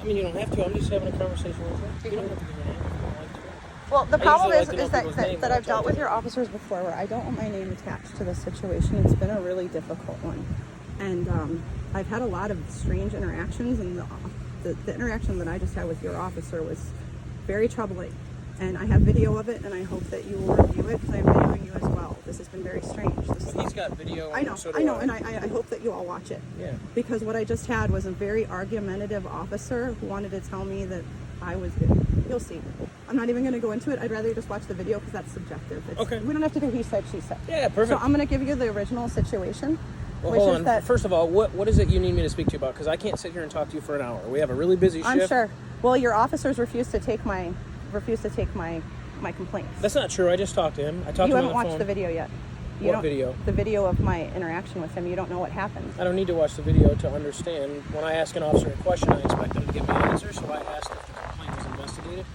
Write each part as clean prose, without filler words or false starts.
I mean, you don't have to. I'm just having a conversation with you. You don't have to give me a name if you don't like to. Well, the problem usually is, like to know people's names that when I I've dealt talk with to your them. officers before where I don't want my name attached to this situation. It's been a really difficult one. And I've had a lot of strange interactions, and the interaction that I just had with your officer was very troubling. And I have video of it, and I hope that you will review it, because I'm videoing you as well. This has been very strange. Well, he's got video. I know, so I know, and I hope that you all watch it. Yeah. Because what I just had was a very argumentative officer who wanted to tell me that I was good. You'll see. I'm not even going to go into it. I'd rather you just watch the video because that's subjective. Okay. We don't have to do he said, she said. Yeah, perfect. So I'm going to give you the original situation. Well, which hold is on. that First of all, what is it you need me to speak to you about? Because I can't sit here and talk to you for an hour. We have a really busy shift. I'm sure. Well, your officers refused to take my complaints. That's not true. I just talked to him. I talked You to him haven't on the watched phone. the video yet. What video? The video of my interaction with him. You don't know what happened. I don't need to watch the video to understand. When I ask an officer a question, I expect them to give me an answer. So I asked if the complaint was investigated.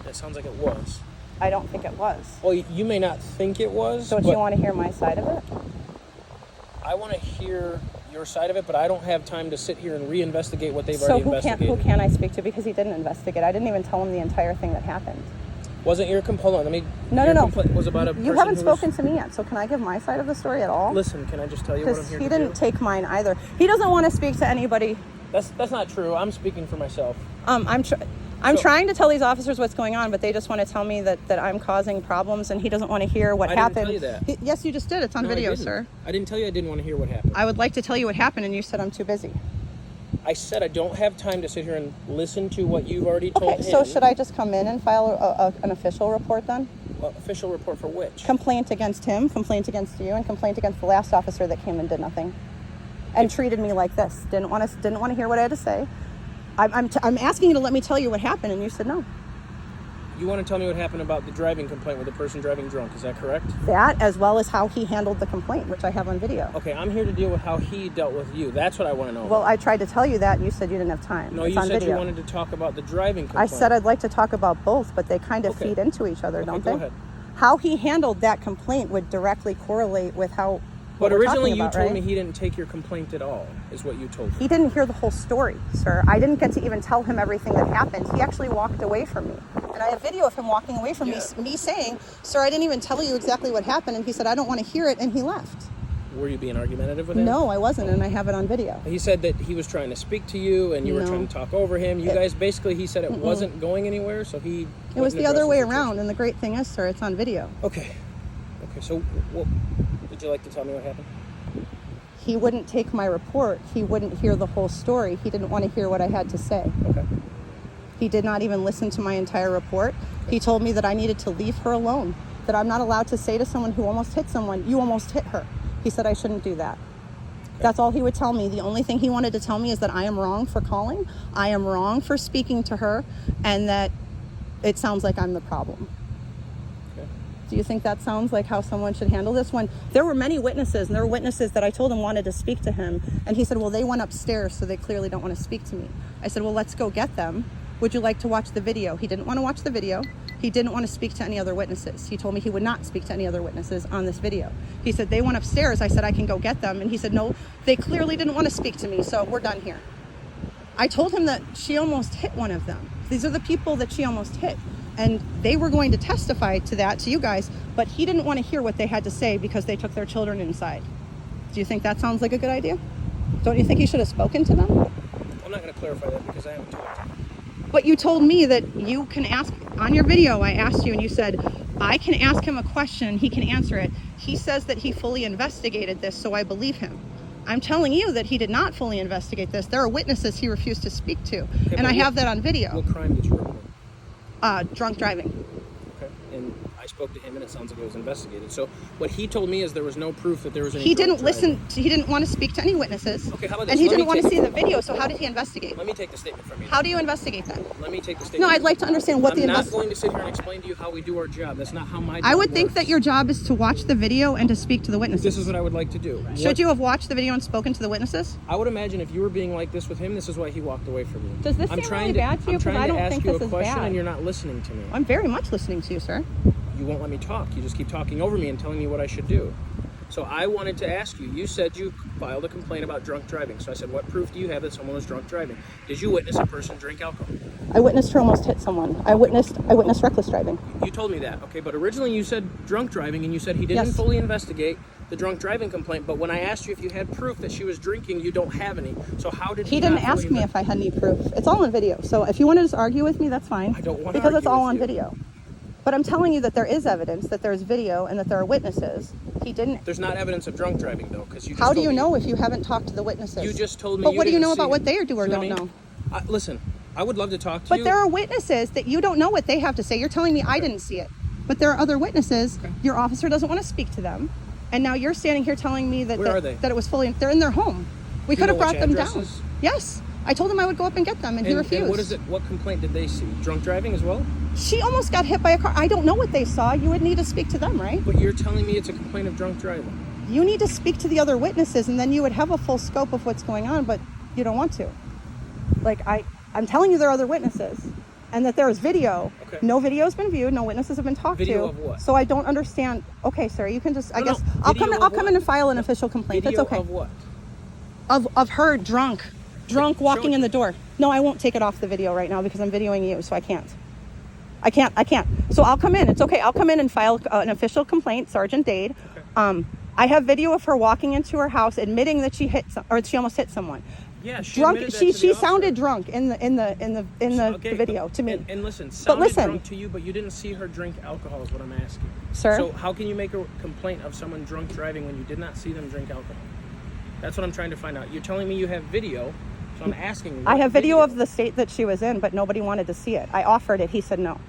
That sounds like it was. I don't think it was. Well, you may not think it was. Don't you want to hear my side of it? I want to hear your side of it, but I don't have time to sit here and reinvestigate what they've So already who investigated. can I speak to? Because he didn't investigate. I didn't even tell him the entire thing that happened. Wasn't your complaint? Hold on, let me. No. Your complaint was about a person You haven't who was- spoken to me yet, so can I give my side of the story at all? Listen, can I just tell you what I'm Because here he to didn't do? take mine either. He doesn't want to speak to anybody. That's not true. I'm speaking for myself. I'm trying to tell these officers what's going on, but they just want to tell me that I'm causing problems, and he doesn't want to hear what happened. I didn't tell you that. Yes, you just did. It's on No, I video, didn't. sir. I didn't tell you I didn't want to hear what happened. I would like to tell you what happened, and you said I'm too busy. I said I don't have time to sit here and listen to what you've already told Okay, him. so should I just come in and file an official report then? Official report for which? Complaint against him, complaint against you, and complaint against the last officer that came and did nothing, and treated me like this. Didn't want to hear what I had to say. I'm asking you to let me tell you what happened, and you said no. You want to tell me what happened about the driving complaint with the person driving drunk? Is that correct? That, as well as how he handled the complaint, which I have on video. Okay, I'm here to deal with how he dealt with you. That's what I want to know. Well, I tried to tell you that, and you said you didn't have time. No, It's you on said video. you wanted to talk about the driving I complaint. said I'd like to talk about both, but they kind of Okay. feed into each other, Okay, don't go they? ahead. How he handled that complaint would directly correlate with how. But what we're originally talking you about, told right? me he didn't take your complaint at all, is what you told me. He didn't hear the whole story, sir. I didn't get to even tell him everything that happened. He actually walked away from me. And I have video of him walking away from me saying, sir, I didn't even tell you exactly what happened. And he said, I don't want to hear it. And he left. Were you being argumentative with him? No, I wasn't. And I have it on video. He said that he was trying to speak to you and you were No. trying to talk over him. You guys basically, he said it wasn't going anywhere, so he... It was the other way around. And the great thing is, sir, it's on video. Okay, so what, would you like to tell me what happened? He wouldn't take my report. He wouldn't hear the whole story. He didn't want to hear what I had to say. Okay. He did not even listen to my entire report. He told me that I needed to leave her alone, that I'm not allowed to say to someone who almost hit someone, you almost hit her. He said I shouldn't do that. That's all he would tell me. The only thing he wanted to tell me is that I am wrong for calling, I am wrong for speaking to her, and that it sounds like I'm the problem. Okay. Do you think that sounds like how someone should handle this? When there were many witnesses, and there were witnesses that I told him wanted to speak to him, and he said, well, they went upstairs, so they clearly don't want to speak to me. I said, well, let's go get them. Would you like to watch the video? He didn't want to watch the video. He didn't want to speak to any other witnesses. He told me he would not speak to any other witnesses on this video. He said, they went upstairs. I said, I can go get them. And he said, no, they clearly didn't want to speak to me, so we're done here. I told him that she almost hit one of them. These are the people that she almost hit. And they were going to testify to that, to you guys, but he didn't want to hear what they had to say because they took their children inside. Do you think that sounds like a good idea? Don't you think he should have spoken to them? I'm not going to clarify that because I haven't talked to him. But you told me that you can ask, on your video, I asked you and you said, I can ask him a question, he can answer it. He says that he fully investigated this, so I believe him. I'm telling you that he did not fully investigate this. There are witnesses he refused to speak to, Okay, and I have that on video. What crime did you report? Drunk driving. Okay. And I spoke to him and it sounds like it was investigated. So what he told me is there was no proof that there was any He drunk didn't listen, driving. he didn't want to speak to any witnesses. Okay, how about this? And he Let me didn't want to take- see the video, so how did he investigate? Let me take the statement from you. How do you investigate that? Let me take the statement. No, I'd like to understand what I'm not going to sit here and explain to you how we do our job. That's not how my job I would think works. that your job is to watch the video and to speak to the witnesses. This is what I would like to do. Should you have watched the video and spoken to the witnesses? I would imagine if you were being like this with him, this is why he walked away from you. Does this I'm seem trying really bad to you? I'm 'Cause trying I don't to ask think you this a is question bad. and you're not listening to me. I'm very much listening to you, sir. You won't let me talk. You just keep talking over me and telling me what I should do. So I wanted to ask you, you said you filed a complaint about drunk driving. So I said, what proof do you have that someone was drunk driving? Did you witness a person drink alcohol? I witnessed her almost hit someone. I witnessed reckless driving. You told me that, okay, but originally you said drunk driving, and you said he didn't Yes. fully investigate the drunk driving complaint, but when I asked you if you had proof that she was drinking, you don't have any. So how did He didn't not ask fully me if I had any proof. It's all on video. So if you want to just argue with me, that's fine. I don't want to because it's argue all with on you. video. But I'm telling you that there is evidence, that there's video, and that there are witnesses. He didn't. There's not evidence of drunk driving, though, because you just How do told you me- know if you haven't talked to the witnesses? You just told me But you what do you didn't know see about what him. they do or See what I don't mean? know? Listen, I would love to talk to But you. there are witnesses that you don't know what they have to say. You're telling me I didn't see it. But there are other witnesses. Okay. Your officer doesn't want to speak to them. And now you're standing here telling me that, Where are they? that it was fully... They're in their home. We Do you could have know which brought them down. addresses? Yes. I told him I would go up and get them, and he refused. And what is it? What complaint did they see? Drunk driving as well? She almost got hit by a car. I don't know what they saw. You would need to speak to them, right? But you're telling me it's a complaint of drunk driving. You need to speak to the other witnesses, and then you would have a full scope of what's going on, but you don't want to. Like, I'm telling you there are other witnesses, and that there is video. Okay. No video has been viewed. No witnesses have been talked to. Video of what? So I don't understand. Okay, sir, you can just, I No, guess, no. I'll Video come in. of I'll come in what? and file an official complaint. Video That's okay. of what? Of her drunk Show walking it in to the door. No, I won't take it off the video right now because I'm videoing you, so I can't. I can't. So I'll come in. It's okay. I'll come in and file an official complaint, Sergeant Dade. Okay. I have video of her walking into her house, admitting that she almost hit someone. Yeah, she Drunk. admitted that She to the officer. sounded drunk in the Okay, video but- to me. And listen, sounded listen. drunk to you, but you didn't see her drink alcohol is what I'm asking. Sir? So how can you make a complaint of someone drunk driving when you did not see them drink alcohol? That's what I'm trying to find out. You're telling me you have video, so I'm asking. I what have video of the state that she was in, but nobody wanted to see it. I offered it. He said no.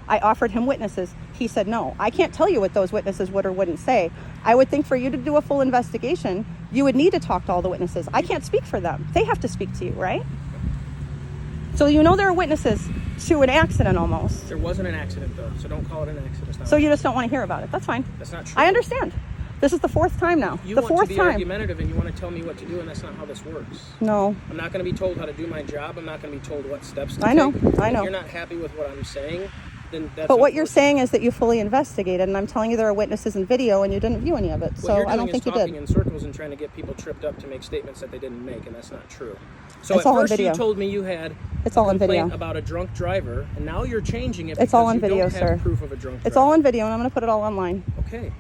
I offered him witnesses. He said no. I can't tell you what those witnesses would or wouldn't say. I would think for you to do a full investigation, you would need to talk to all the witnesses. I can't speak for them. They have to speak to you, right? So you know there are witnesses to an accident almost. There wasn't an accident though, so don't call it an accident. It's not So you just don't want to hear about it. That's fine. That's not true. I understand. This is the fourth time now. You The want fourth to be time. argumentative and you want to tell me what to do, and that's not how this works. No. I'm not going to be told how to do my job. I'm not going to be told what steps to I know. take. I know. If you're not happy with what I'm saying, then that's But what you're unfortunate. saying is that you fully investigated, and I'm telling you there are witnesses and video, and you didn't view any of it. What So you're I don't doing think is you talking did. in circles and trying to get people tripped up to make statements that they didn't make, and that's not true. So It's at all on first video. you told me you had It's all a on video. complaint about a drunk driver, and now you're changing it It's all because on you video, don't have sir. proof of a drunk driver. It's all on video, and I'm going to put it all online. Okay.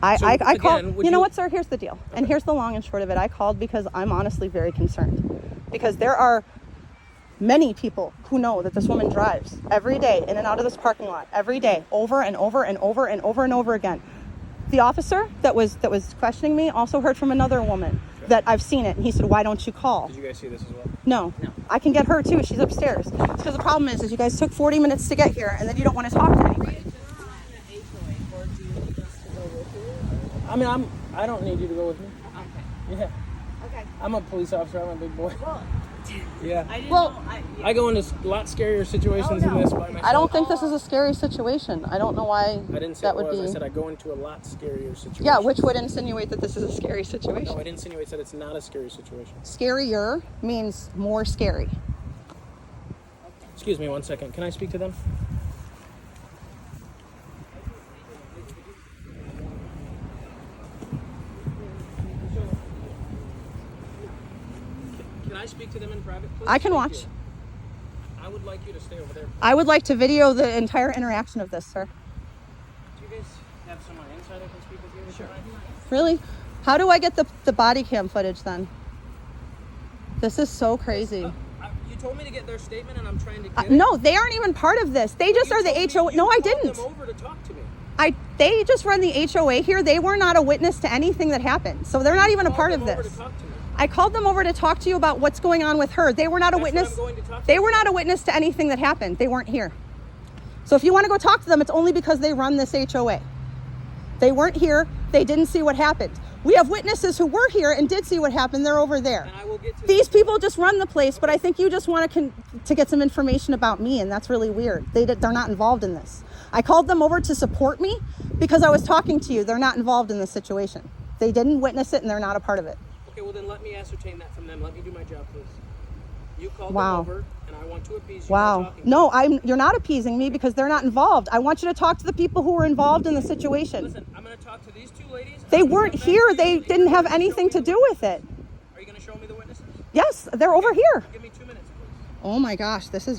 I again, called. would You know you- what, sir? Here's the deal, and here's the long and short of it. I called because I'm honestly very concerned, because there are many people who know that this woman drives every day in and out of this parking lot every day, over and over and over and over and over again. The officer that was questioning me also heard from another woman that I've seen it, and he said, "Why don't you call?" Did you guys see this as well? No, I can get her too. She's upstairs. Because the problem is you guys took 40 minutes to get here, and then you don't want to talk to anybody. I mean, I don't need you to go with me. Okay. Yeah. Okay. I'm a police officer. I'm a big boy. Well, Yeah. I didn't Well, know. I go into a lot scarier situations than this by myself. I don't think this is a scary situation. I don't know why I didn't say that it would was. be. I said I go into a lot scarier situation. Yeah, which would insinuate that this is a scary No, situation. it insinuates that it's not a scary situation. Scarier means more scary. Excuse me 1 second. Can I speak to them? Can I speak to them in private, please? I can Thank watch. you. I would like you to stay over there. I would like to video the entire interaction of this, sir. Do you guys have someone inside I can speak with you? Sure. Really? How do I get the body cam footage then? This is so crazy. You told me to get their statement, and I'm trying to get it. No, they aren't even part of this. They just You are the told me- HOA. you No, I called didn't. them over to talk to me. They just run the HOA here. They were not a witness to anything that happened. So they're not even a Called part them of over this. to talk to me. I called them over to talk to you about what's going on with her. They were not a That's what witness. I'm going to talk to They you were about. not a witness to anything that happened. They weren't here. So if you want to go talk to them, it's only because they run this HOA. They weren't here. They didn't see what happened. We have witnesses who were here and did see what happened. They're over there. And I will get to These people just run the place, but I think you just want to get some information about me, and that's really weird. They're not involved in this. I called them over to support me because I was talking to you. They're not involved in this situation. They didn't witness it, and they're not a part of it. Okay, well then let me ascertain that from them. Let me do my job, please. You call Wow. them over, and I want to appease you. by Wow. talking. No, you're not appeasing me because they're not involved. I want you to talk to the people who were involved in the situation. Listen, I'm going to talk to these two ladies. They weren't here. They didn't have anything to do with it. Are you going to show me the witnesses? Yes, they're over here. Give me 2 minutes, please. Oh my gosh, this is